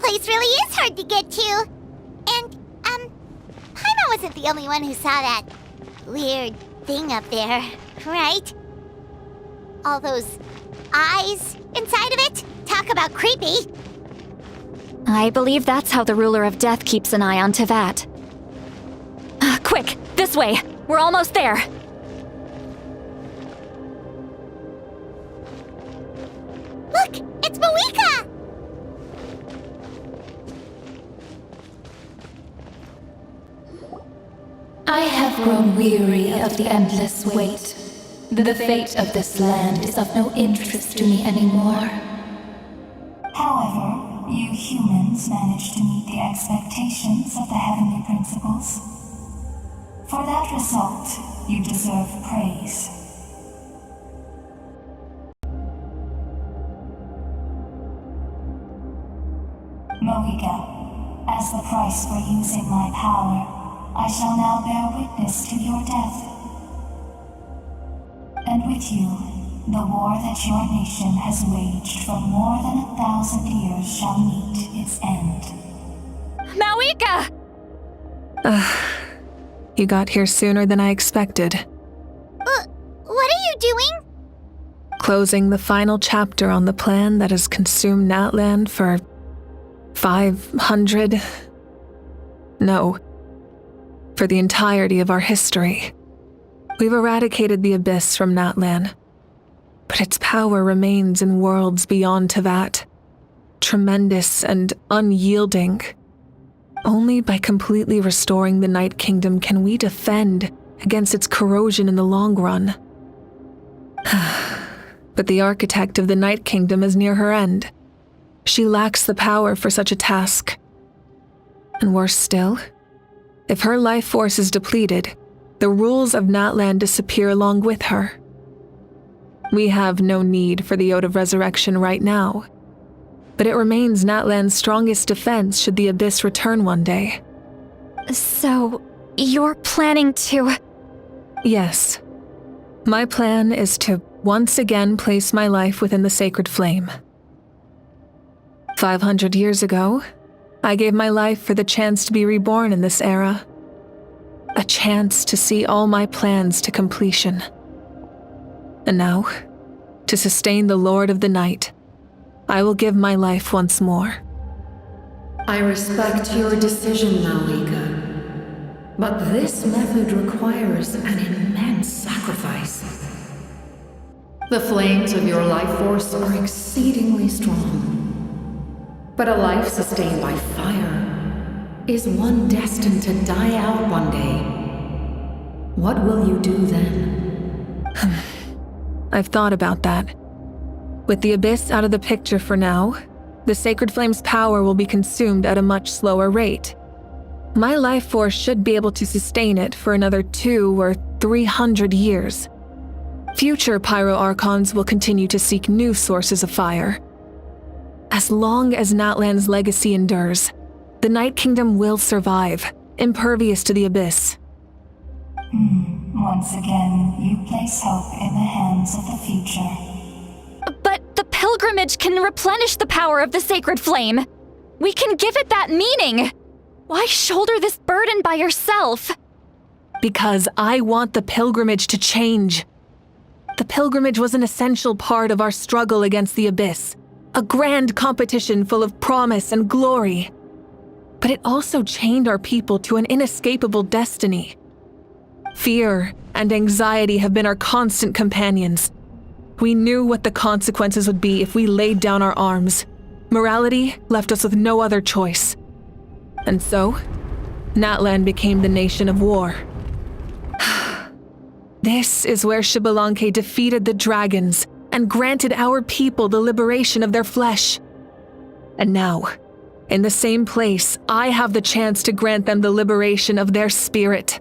place really is hard to get to. And, Paimon wasn't the only one who saw that weird thing up there, right? All those eyes inside of it? Talk about creepy. I believe that's how the ruler of death keeps an eye on Teyvat. Quick, this way! We're almost there! Look! It's Mavuika! I have grown weary of the endless wait. The fate of this land is of no interest to me anymore. However, you humans managed to meet the expectations of the heavenly principles. For that result, you deserve praise. Mavuika, as the price for using my power, I shall now bear witness to your death. And with you, the war that your nation has waged for more than 1,000 years shall meet its end. Mavuika! You got here sooner than I expected. What are you doing? Closing the final chapter on the plan that has consumed Natlan for 500... No. For the entirety of our history. We've eradicated the Abyss from Natlan, but its power remains in worlds beyond Teyvat, tremendous and unyielding. Only by completely restoring the Night Kingdom can we defend against its corrosion in the long run. But the architect of the Night Kingdom is near her end. She lacks the power for such a task. And worse still, if her life force is depleted, the rules of Natlan disappear along with her. We have no need for the Ode of Resurrection right now, but it remains Natlan's strongest defense should the Abyss return one day. So, you're planning to… Yes. My plan is to once again place my life within the sacred flame. 500 years ago, I gave my life for the chance to be reborn in this era. A chance to see all my plans to completion. And now, to sustain the Lord of the Night, I will give my life once more. I respect your decision, Mavuika, but this method requires an immense sacrifice. The flames of your life force are exceedingly strong, but a life sustained by fire is one destined to die out one day. What will you do then? I've thought about that. With the Abyss out of the picture for now, the Sacred Flame's power will be consumed at a much slower rate. My life force should be able to sustain it for another 200 or 300 years. Future pyro archons will continue to seek new sources of fire. As long as Natlan's legacy endures, the Night Kingdom will survive, impervious to the Abyss. Once again, you place hope in the hands of the future. But the pilgrimage can replenish the power of the sacred flame. We can give it that meaning. Why shoulder this burden by yourself? Because I want the pilgrimage to change. The pilgrimage was an essential part of our struggle against the Abyss, a grand competition full of promise and glory. But it also chained our people to an inescapable destiny. Fear and anxiety have been our constant companions. We knew what the consequences would be if we laid down our arms. Morality left us with no other choice. And so, Natlan became the nation of war. This is where Xbalanque defeated the dragons and granted our people the liberation of their flesh. And now, in the same place, I have the chance to grant them the liberation of their spirit.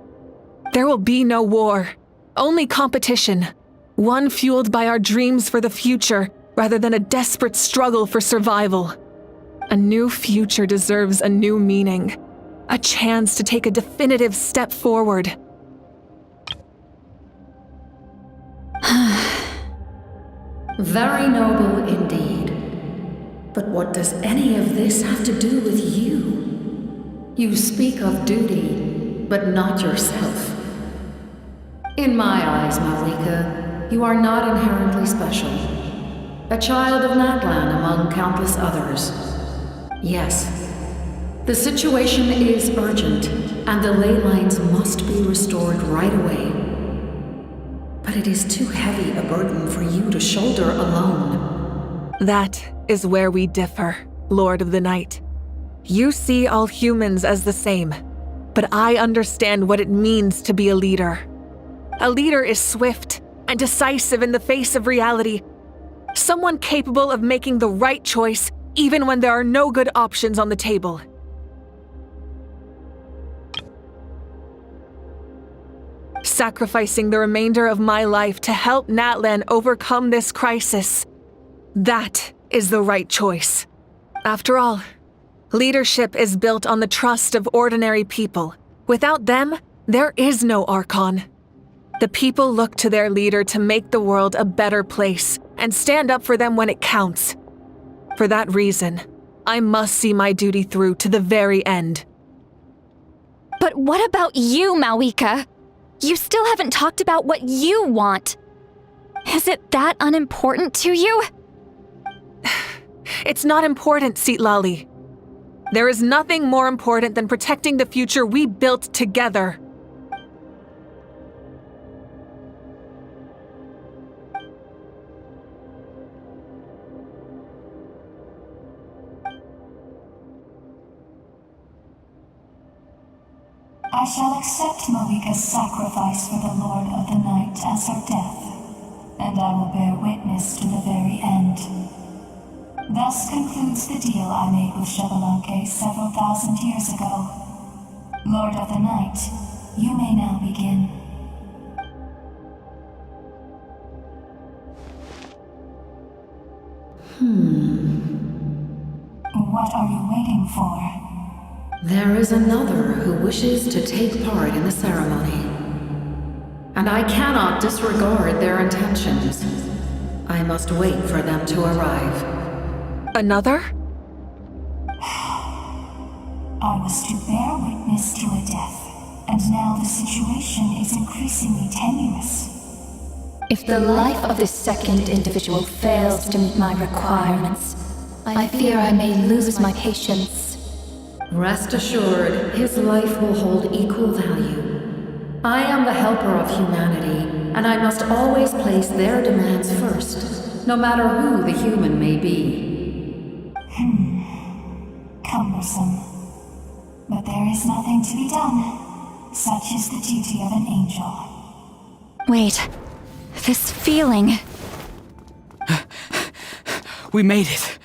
There will be no war, only competition, one fueled by our dreams for the future rather than a desperate struggle for survival. A new future deserves a new meaning, a chance to take a definitive step forward. Very noble indeed. But what does any of this have to do with you? You speak of duty, but not yourself. In my eyes, Mavuika, you are not inherently special. A child of Natlan among countless others. Yes, the situation is urgent, and the ley lines must be restored right away. But it is too heavy a burden for you to shoulder alone. That is where we differ, Lord of the Night. You see all humans as the same, but I understand what it means to be a leader. A leader is swift and decisive in the face of reality. Someone capable of making the right choice even when there are no good options on the table. Sacrificing the remainder of my life to help Natlan overcome this crisis. That is the right choice. After all, leadership is built on the trust of ordinary people. Without them, there is no archon. The people look to their leader to make the world a better place and stand up for them when it counts. For that reason, I must see my duty through to the very end. But what about you, Mavuika? You still haven't talked about what you want. Is it that unimportant to you? It's not important, citlali. There is nothing more important than protecting the future we built together. I shall accept Mavuika's sacrifice for the Lord of the Night as her death, and I will bear witness to the very end. Thus concludes the deal I made with Xbalanque several thousand years ago. Lord of the Night, you may now begin. What are you waiting for? There is another who wishes to take part in the ceremony. And I cannot disregard their intentions. I must wait for them to arrive. Another? I was to bear witness to a death, and now the situation is increasingly tenuous. If the life of this second individual fails to meet my requirements, I fear I may lose my patience. Rest assured, his life will hold equal value. I am the helper of humanity, and I must always place their demands first, no matter who the human may be. Cumbersome. But there is nothing to be done. Such is the duty of an angel. Wait, this feeling. We made it.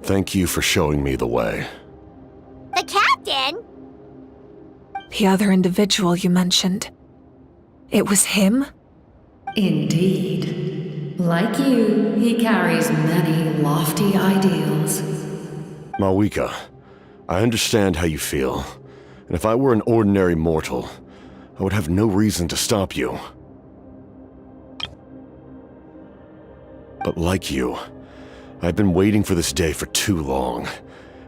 Thank you for showing me the way. The captain? The other individual you mentioned. It was him? Indeed. Like you, he carries many lofty ideals. Mavuika, I understand how you feel, and if I were an ordinary mortal, I would have no reason to stop you. But like you, I've been waiting for this day for too long,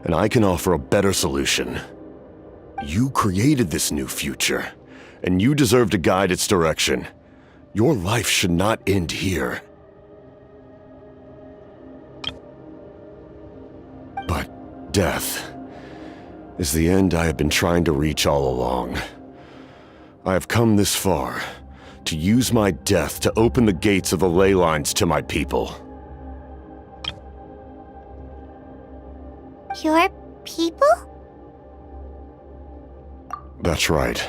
and I can offer a better solution. You created this new future, and you deserve to guide its direction. Your life should not end here. But death is the end I have been trying to reach all along. I have come this far to use my death to open the gates of the ley lines to my people. Your people? That's right.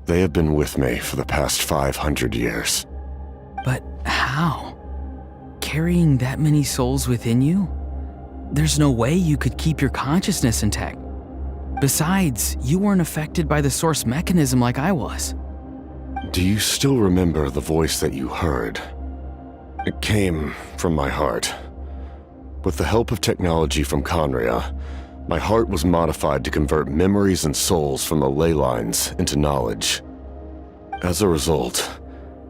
They have been with me for the past 500 years. But how? Carrying that many souls within you? There's no way you could keep your consciousness intact. Besides, you weren't affected by the source mechanism like I was. Do you still remember the voice that you heard? It came from my heart. With the help of technology from Conria, my heart was modified to convert memories and souls from the ley lines into knowledge. As a result,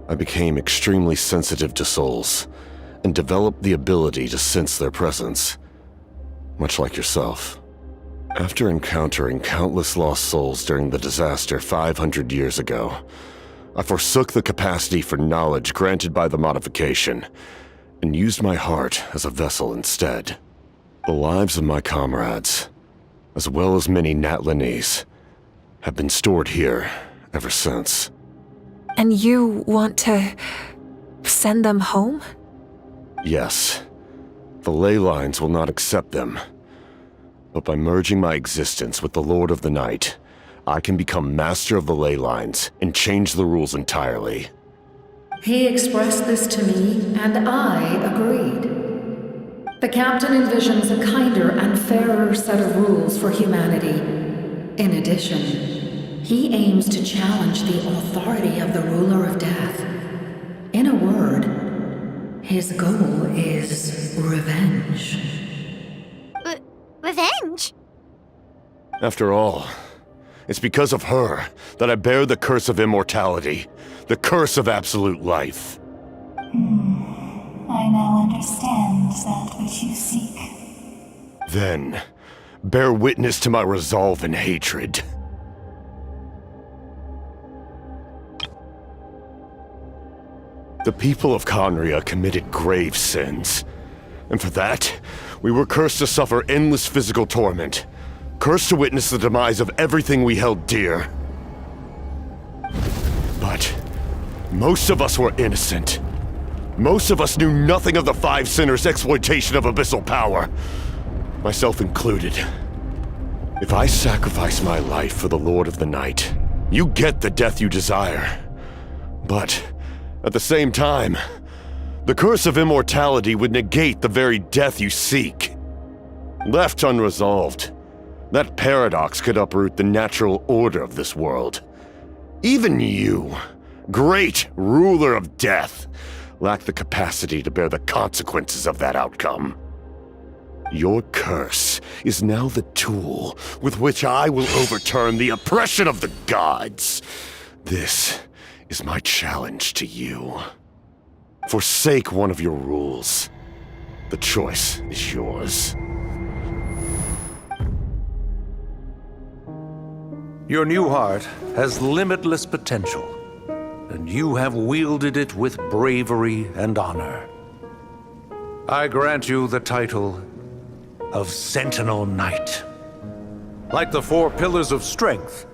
I became extremely sensitive to souls and developed the ability to sense their presence, much like yourself. After encountering countless lost souls during the disaster 500 years ago, I forsook the capacity for knowledge granted by the modification and used my heart as a vessel instead. The lives of my comrades, as well as many Natlanese, have been stored here ever since. And you want to send them home? Yes. The ley lines will not accept them. But by merging my existence with the Lord of the Night, I can become master of the ley lines and change the rules entirely. He expressed this to me, and I agreed. The captain envisions a kinder and fairer set of rules for humanity. In addition, he aims to challenge the authority of the ruler of death. In a word, his goal is revenge. Revenge? After all, it's because of her that I bear the curse of immortality, the curse of absolute life. I now understand that which you seek. Then, bear witness to my resolve and hatred. The people of Conria committed grave sins, and for that, we were cursed to suffer endless physical torment, cursed to witness the demise of everything we held dear. But most of us were innocent. Most of us knew nothing of the Five Sinners' exploitation of abyssal power, myself included. If I sacrifice my life for the Lord of the Night, you get the death you desire. But at the same time, the curse of immortality would negate the very death you seek. Left unresolved, that paradox could uproot the natural order of this world. Even you, great ruler of death, lack the capacity to bear the consequences of that outcome. Your curse is now the tool with which I will overturn the oppression of the gods. This is my challenge to you. Forsake one of your rules. The choice is yours. Your new heart has limitless potential, and you have wielded it with bravery and honor. I grant you the title of Sentinel Knight. Like the four pillars of strength,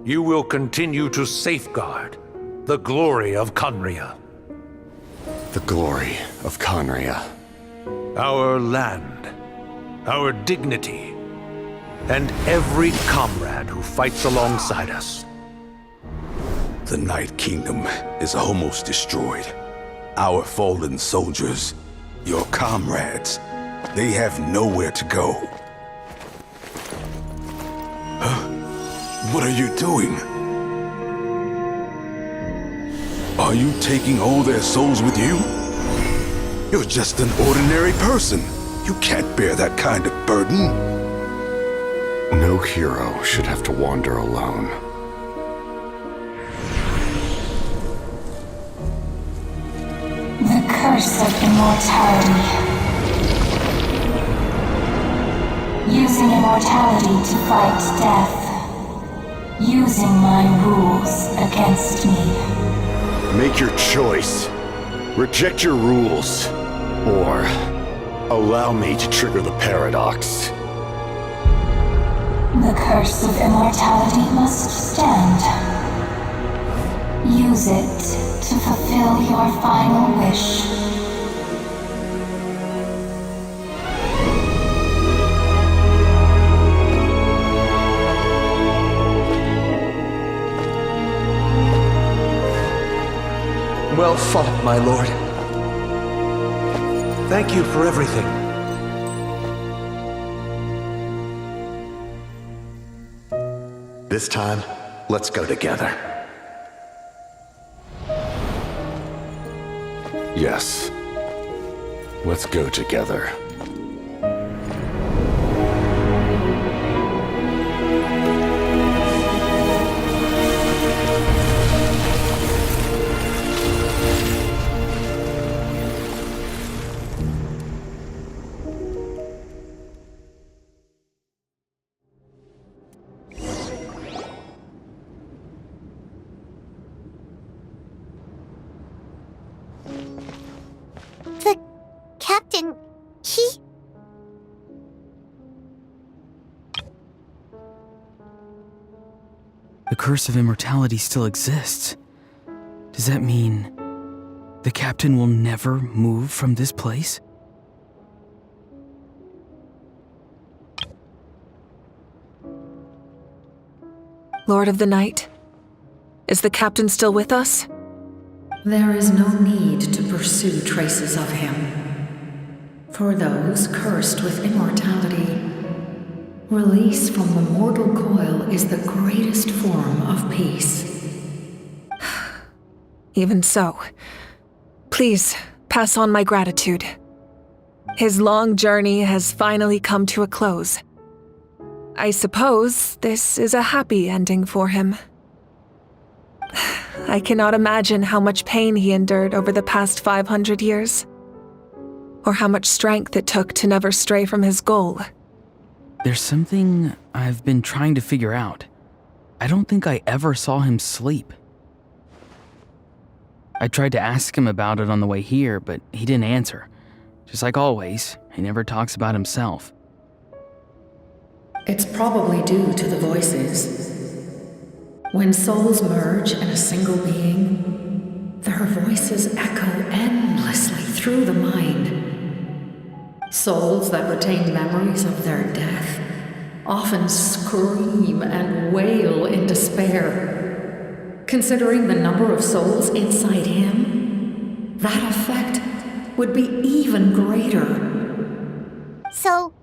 you will continue to safeguard the glory of Conria. The glory of Conria. Our land, our dignity, and every comrade who fights alongside us. The Night Kingdom is almost destroyed. Our fallen soldiers, your comrades, they have nowhere to go. Huh? What are you doing? Are you taking all their souls with you? You're just an ordinary person. You can't bear that kind of burden. No hero should have to wander alone. The curse of immortality. Using immortality to fight death. Using my rules against me. Make your choice. Reject your rules. Or allow me to trigger the paradox. The curse of immortality must stand. Use it to fulfill your final wish. Well fought, my lord. Thank you for everything. This time, let's go together. Yes. Let's go together. Captain, he... The curse of immortality still exists. Does that mean the captain will never move from this place? Lord of the Night, is the captain still with us? There is no need to pursue traces of him. For those cursed with immortality, release from the mortal coil is the greatest form of peace. Even so, please pass on my gratitude. His long journey has finally come to a close. I suppose this is a happy ending for him. I cannot imagine how much pain he endured over the past 500 years, or how much strength it took to never stray from his goal. There's something I've been trying to figure out. I don't think I ever saw him sleep. I tried to ask him about it on the way here, but he didn't answer. Just like always, he never talks about himself. It's probably due to the voices. When souls merge in a single being, their voices echo endlessly through the mind. Souls that retain memories of their death often scream and wail in despair. Considering the number of souls inside him, that effect would be even greater. So,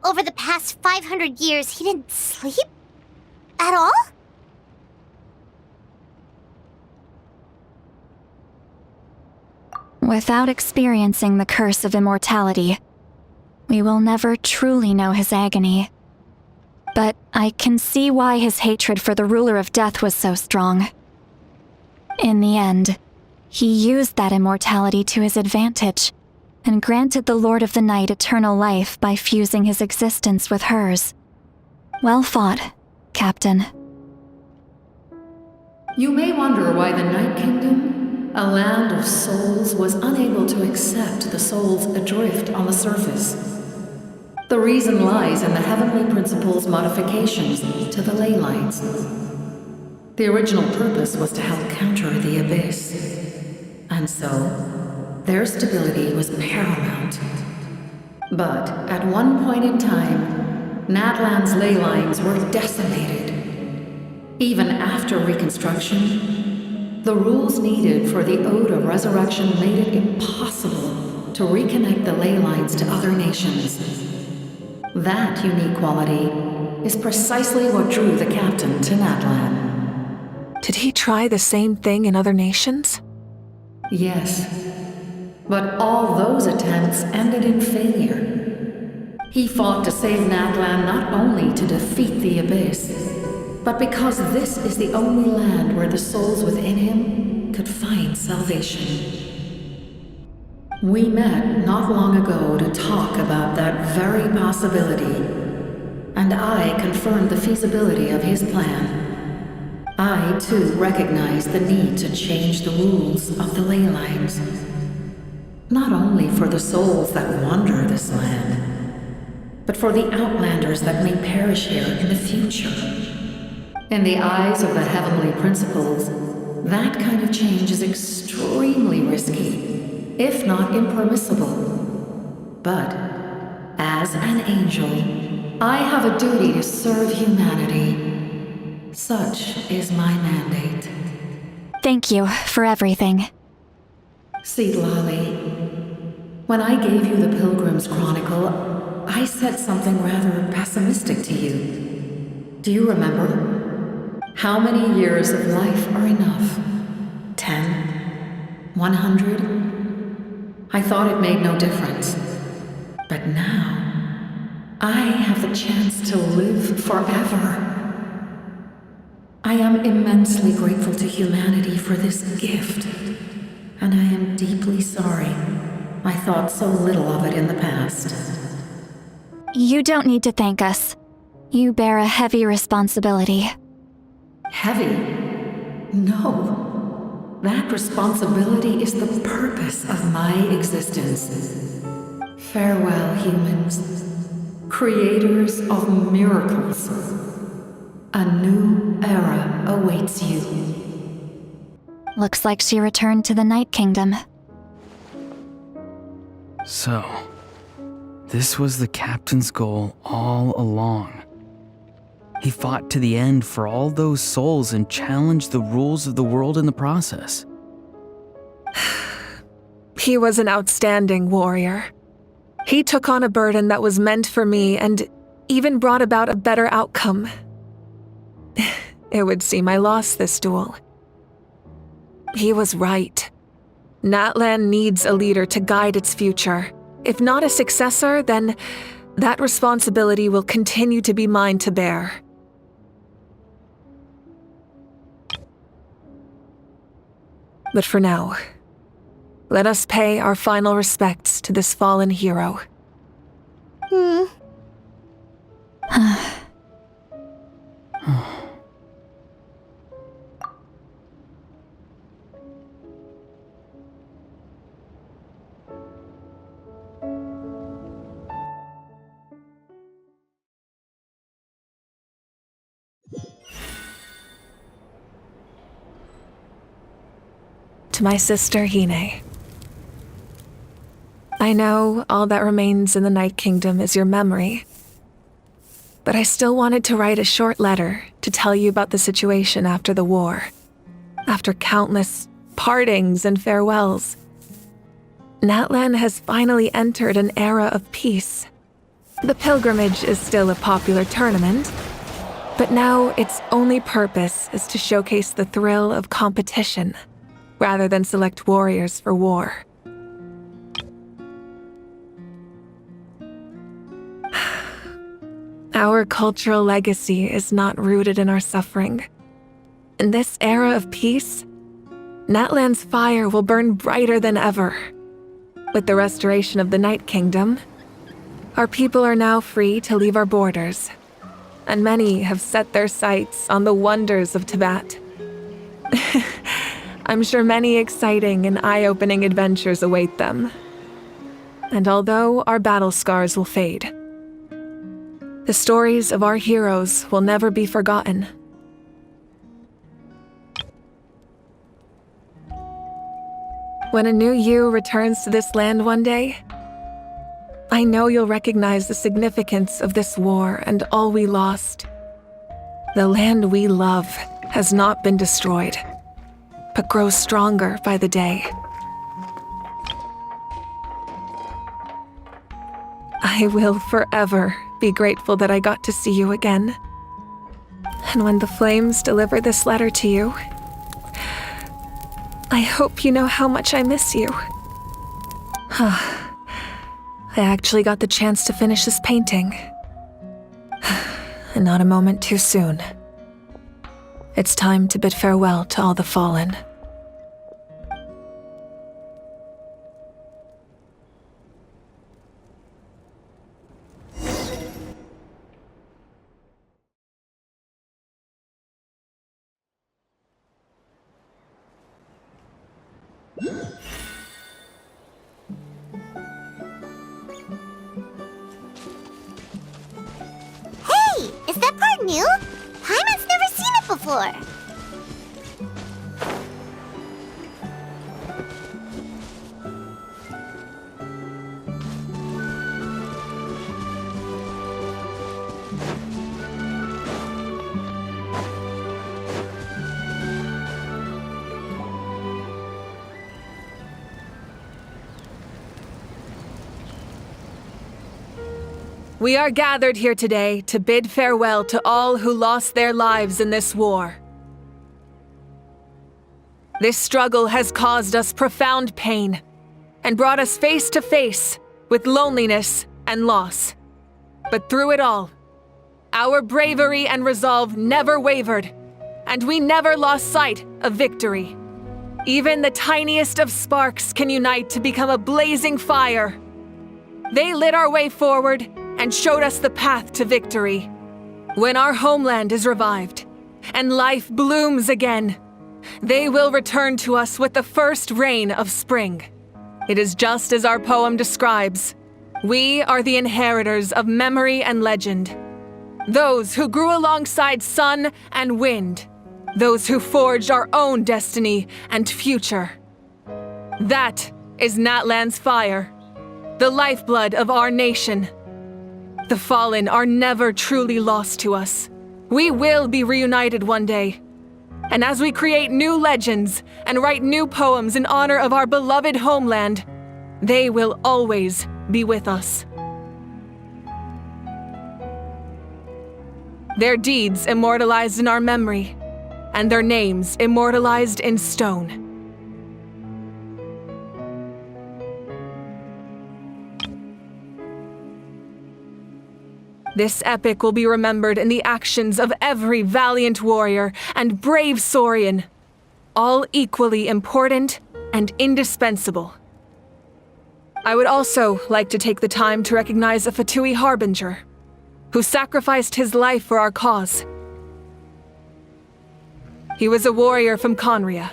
over the past 500 years, he didn't sleep? At all? Without experiencing the curse of immortality, we will never truly know his agony. But I can see why his hatred for the ruler of death was so strong. In the end, he used that immortality to his advantage, and granted the Lord of the Night eternal life by fusing his existence with hers. Well fought, Captain. You may wonder why the Night Kingdom, a land of souls, was unable to accept the souls adrift on the surface. The reason lies in the Heavenly Principle's modifications to the ley lines. The original purpose was to help counter the Abyss, and so their stability was paramount. But at one point in time, Nadland's ley lines were decimated. Even after reconstruction, the rules needed for the Ode of Resurrection made it impossible to reconnect the ley lines to other nations. That unique quality is precisely what drew the captain to Nadland. Did he try the same thing in other nations? Yes, but all those attempts ended in failure. He fought to save Nadland not only to defeat the Abyss, but because this is the only land where the souls within him could find salvation. We met not long ago to talk about that very possibility, and I confirmed the feasibility of his plan. I, too, recognized the need to change the rules of the ley lines. Not only for the souls that wander this land, but for the outlanders that may perish here in the future. In the eyes of the Heavenly Principles, that kind of change is extremely risky, if not impermissible. But, as an angel, I have a duty to serve humanity. Such is my mandate. Thank you for everything. Citlali, when I gave you the Pilgrim's Chronicle, I said something rather pessimistic to you. Do you remember? How many years of life are enough? 10? 100? I thought it made no difference. But now, I have the chance to live forever. I am immensely grateful to humanity for this gift, and I am deeply sorry I thought so little of it in the past. You don't need to thank us. You bear a heavy responsibility. Heavy? No. that responsibility is the purpose of my existence. Farewell, humans, creators of miracles. A new era awaits you. Looks like she returned to the Night Kingdom. So, this was the captain's goal all along. He fought to the end for all those souls and challenged the rules of the world in the process. He was an outstanding warrior. He took on a burden that was meant for me and even brought about a better outcome. It would seem I lost this duel. He was right. Natlan needs a leader to guide its future. If not a successor, then that responsibility will continue to be mine to bear. But for now, let us pay our final respects to this fallen hero. To my sister Hine. I know all that remains in the Night Kingdom is your memory, but I still wanted to write a short letter to tell you about the situation after the war. After countless partings and farewells, Natlan has finally entered an era of peace. The pilgrimage is still a popular tournament, but now its only purpose is to showcase the thrill of competition, rather than select warriors for war. Our cultural legacy is not rooted in our suffering. In this era of peace, Natlan's fire will burn brighter than ever. With the restoration of the Night Kingdom, our people are now free to leave our borders, and many have set their sights on the wonders of Tibet. I'm sure many exciting and eye-opening adventures await them. And although our battle scars will fade, the stories of our heroes will never be forgotten. When a new you returns to this land one day, I know you'll recognize the significance of this war and all we lost. The land we love has not been destroyed, but grows stronger by the day. I will forever be grateful that I got to see you again. And when the flames deliver this letter to you, I hope you know how much I miss you. I actually got the chance to finish this painting. And not a moment too soon. It's time to bid farewell to all the fallen. Hey, is that part new? Paimon's never seen it before. We are gathered here today to bid farewell to all who lost their lives in this war. This struggle has caused us profound pain and brought us face to face with loneliness and loss. But through it all, our bravery and resolve never wavered, and we never lost sight of victory. Even the tiniest of sparks can unite to become a blazing fire. They lit our way forward and showed us the path to victory. When our homeland is revived and life blooms again, they will return to us with the first rain of spring. It is just as our poem describes. We are the inheritors of memory and legend. Those who grew alongside sun and wind. Those who forged our own destiny and future. That is Natlan's fire, the lifeblood of our nation. The fallen are never truly lost to us. We will be reunited one day. And as we create new legends and write new poems in honor of our beloved homeland, they will always be with us. Their deeds immortalized in our memory, and their names immortalized in stone. This epic will be remembered in the actions of every valiant warrior and brave Saurian, all equally important and indispensable. I would also like to take the time to recognize a Fatui Harbinger, who sacrificed his life for our cause. He was a warrior from Conria,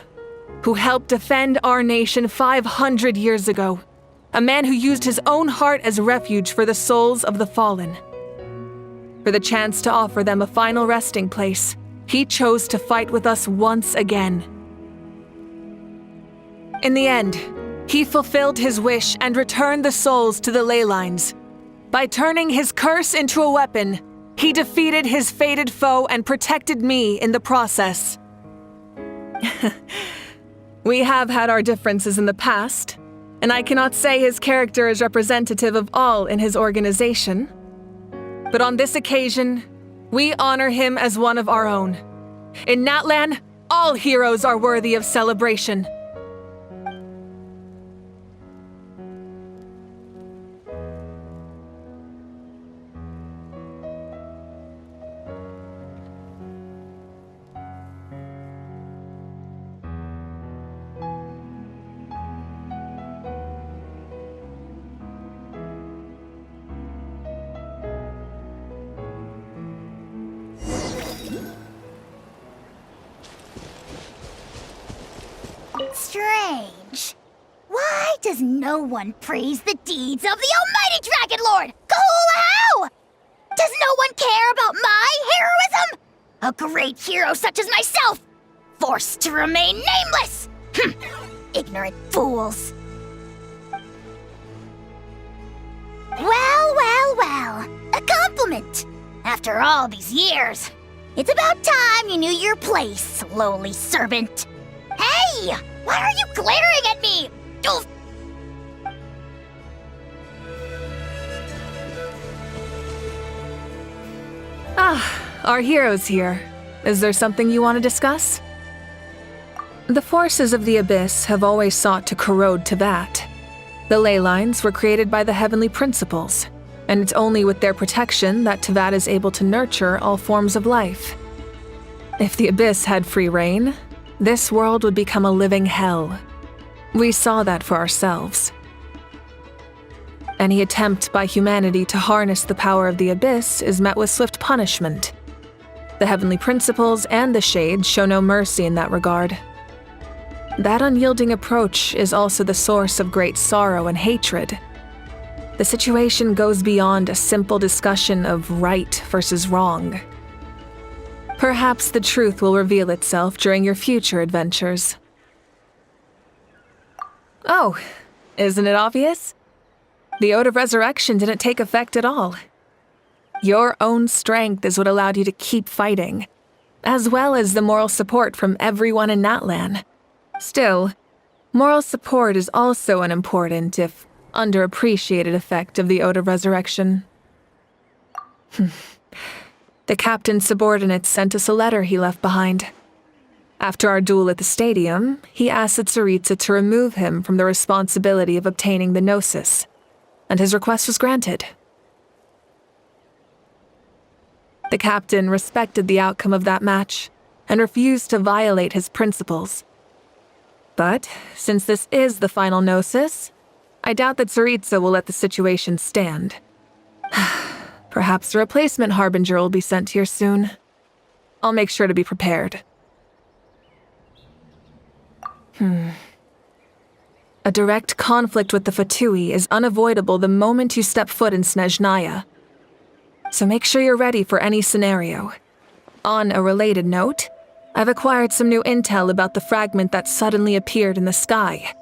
who helped defend our nation 500 years ago, a man who used his own heart as refuge for the souls of the fallen. For the chance to offer them a final resting place, he chose to fight with us once again. In the end, he fulfilled his wish and returned the souls to the ley lines. By turning his curse into a weapon, he defeated his fated foe and protected me in the process. We have had our differences in the past, and I cannot say his character is representative of all in his organization. But on this occasion, we honor him as one of our own. In Natlan, all heroes are worthy of celebration. Strange. Why does no one praise the deeds of the almighty Dragon Lord, Kahoolahow? Does no one care about my heroism? A great hero such as myself, forced to remain nameless! Ignorant fools. Well, a compliment. After all these years, it's about time you knew your place, lowly servant. Hey! Why are you glaring at me? Oof. Our hero's here. Is there something you want to discuss? The forces of the Abyss have always sought to corrode Teyvat. The ley lines were created by the Heavenly Principles, and it's only with their protection that Teyvat is able to nurture all forms of life. If the Abyss had free reign, this world would become a living hell. We saw that for ourselves. Any attempt by humanity to harness the power of the Abyss is met with swift punishment. The Heavenly Principles and the Shades show no mercy in that regard. That unyielding approach is also the source of great sorrow and hatred. The situation goes beyond a simple discussion of right versus wrong. Perhaps the truth will reveal itself during your future adventures. Oh, isn't it obvious? The Ode of Resurrection didn't take effect at all. Your own strength is what allowed you to keep fighting, as well as the moral support from everyone in Natlan. Still, moral support is also an important, if underappreciated, effect of the Ode of Resurrection. The captain's subordinates sent us a letter he left behind. After our duel at the stadium, he asked Tsaritsa to remove him from the responsibility of obtaining the Gnosis, and his request was granted. The captain respected the outcome of that match and refused to violate his principles. But, since this is the final Gnosis, I doubt that Tsaritsa will let the situation stand. Perhaps a replacement Harbinger will be sent here soon. I'll make sure to be prepared. A direct conflict with the Fatui is unavoidable the moment you step foot in Snezhnaya. So make sure you're ready for any scenario. On a related note, I've acquired some new intel about the fragment that suddenly appeared in the sky.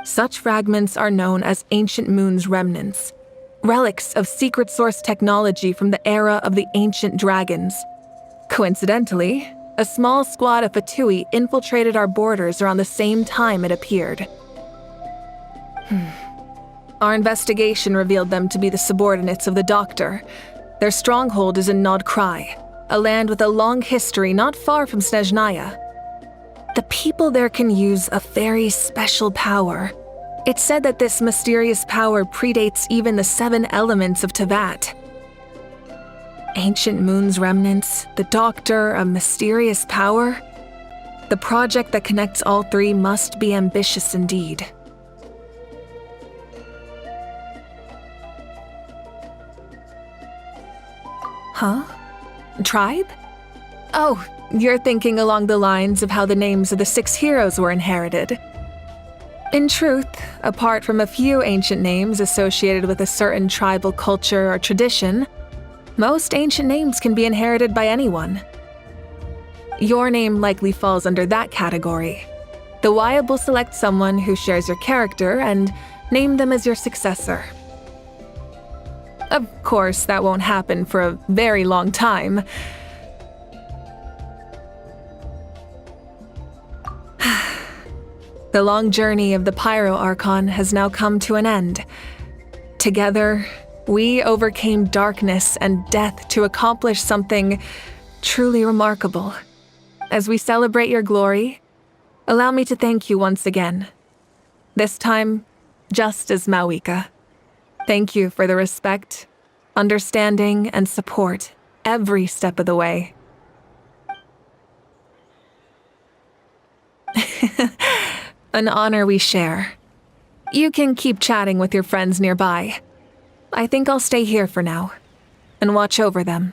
Such fragments are known as Ancient Moon's remnants, relics of secret source technology from the era of the ancient dragons. Coincidentally, a small squad of Fatui infiltrated our borders around the same time it appeared. Our investigation revealed them to be the subordinates of the Doctor. Their stronghold is in Nod Krai, a land with a long history not far from Snezhnaya. The people there can use a very special power. It's said that this mysterious power predates even the 7 elements of Tevat. Ancient Moon's remnants, the Doctor, a mysterious power. The project that connects all 3 must be ambitious indeed. Huh? Tribe? Oh, you're thinking along the lines of how the names of the 6 heroes were inherited. In truth, apart from a few ancient names associated with a certain tribal culture or tradition, most ancient names can be inherited by anyone. Your name likely falls under that category. The Wyab will select someone who shares your character and name them as your successor. Of course, that won't happen for a very long time. The long journey of the Pyro Archon has now come to an end. Together, we overcame darkness and death to accomplish something truly remarkable. As we celebrate your glory, allow me to thank you once again. This time, just as Mavuika. Thank you for the respect, understanding, and support every step of the way. An honor we share. You can keep chatting with your friends nearby. I think I'll stay here for now and watch over them.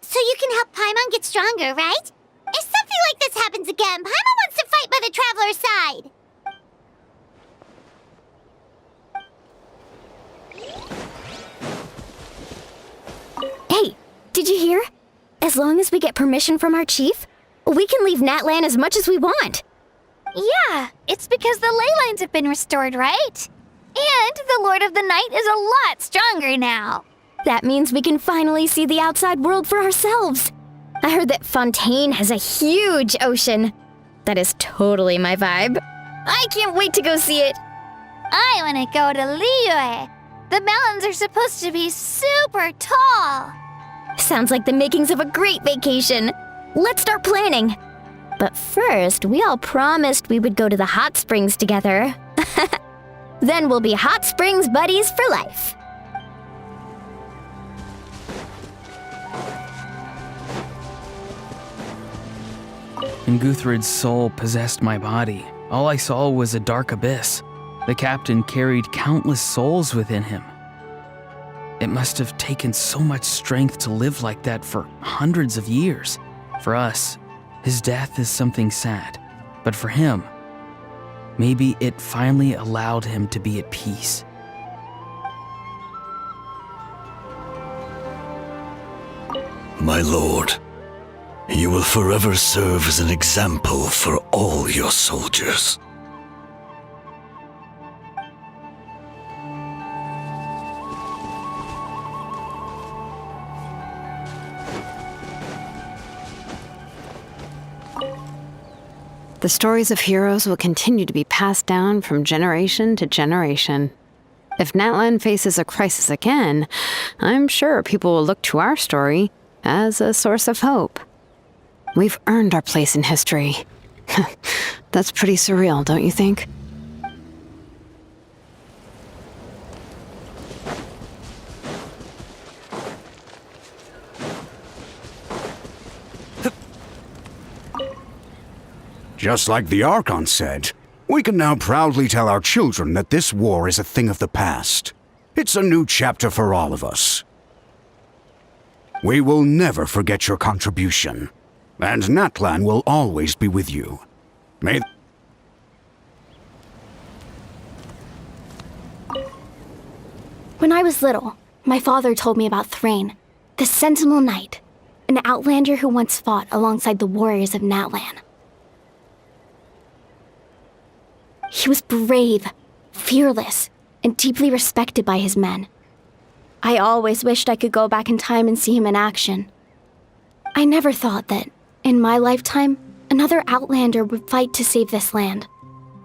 So you can help Paimon get stronger, right? If something like this happens again, Paimon wants to fight by the Traveler's side. Hey, did you hear? As long as we get permission from our chief, we can leave Natlan as much as we want. Yeah, it's because the ley lines have been restored, right? And the Lord of the Night is a lot stronger now. That means we can finally see the outside world for ourselves. I heard that Fontaine has a huge ocean. That is totally my vibe. I can't wait to go see it. I want to go to Liyue. The mountains are supposed to be super tall. Sounds like the makings of a great vacation. Let's start planning. But first, we all promised we would go to the hot springs together. Then we'll be hot springs buddies for life. And Guthred's soul possessed my body. All I saw was a dark abyss. The captain carried countless souls within him. It must have taken so much strength to live like that for hundreds of years. For us, his death is something sad. But for him, maybe it finally allowed him to be at peace. My lord, you will forever serve as an example for all your soldiers. The stories of heroes will continue to be passed down from generation to generation. If Natlan faces a crisis again, I'm sure people will look to our story as a source of hope. We've earned our place in history. That's pretty surreal, don't you think? Just like the Archon said, we can now proudly tell our children that this war is a thing of the past. It's a new chapter for all of us. We will never forget your contribution, and Natlan will always be with you. May... When I was little, my father told me about Thrain, the Sentinel Knight, an outlander who once fought alongside the warriors of Natlan. He was brave, fearless, and deeply respected by his men. I always wished I could go back in time and see him in action. I never thought that, in my lifetime, another outlander would fight to save this land,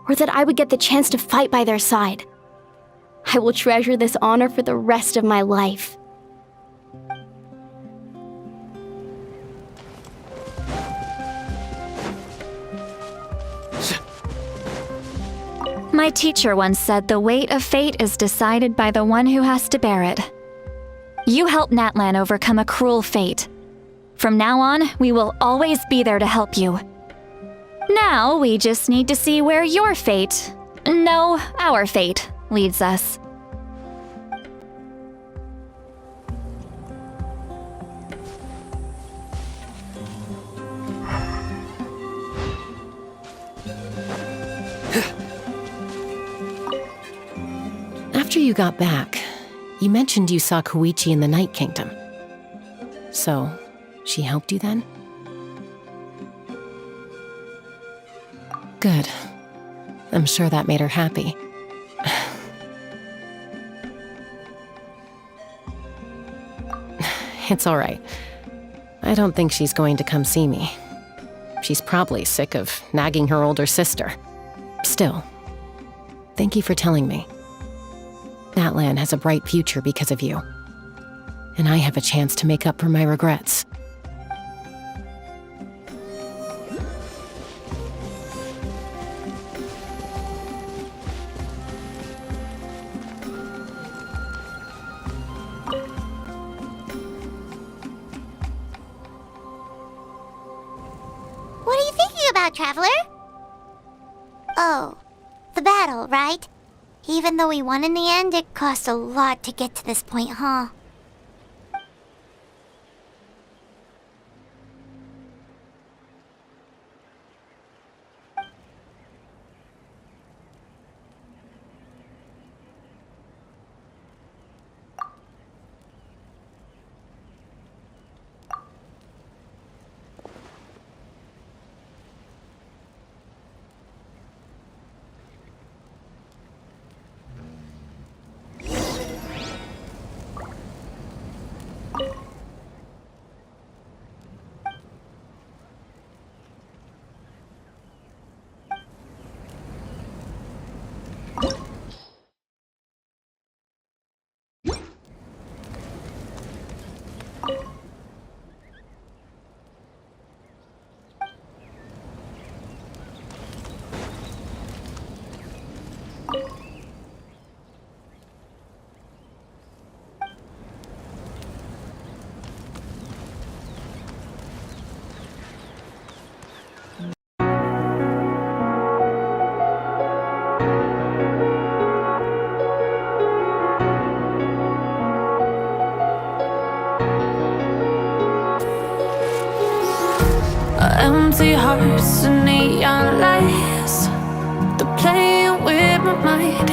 or that I would get the chance to fight by their side. I will treasure this honor for the rest of my life. My teacher once said the weight of fate is decided by the one who has to bear it. You helped Natlan overcome a cruel fate. From now on, we will always be there to help you. Now, we just need to see where your fate, no, our fate, leads us. After you got back, you mentioned you saw Koichi in the Night Kingdom. So, she helped you then? Good. I'm sure that made her happy. It's all right. I don't think she's going to come see me. She's probably sick of nagging her older sister. Still, thank you for telling me. Natlan has a bright future because of you. And I have a chance to make up for my regrets. What are you thinking about, Traveler? Oh, the battle, right? Even though we won in the end, it cost a lot to get to this point, huh? Empty hearts and neon lights, they're playing with my mind.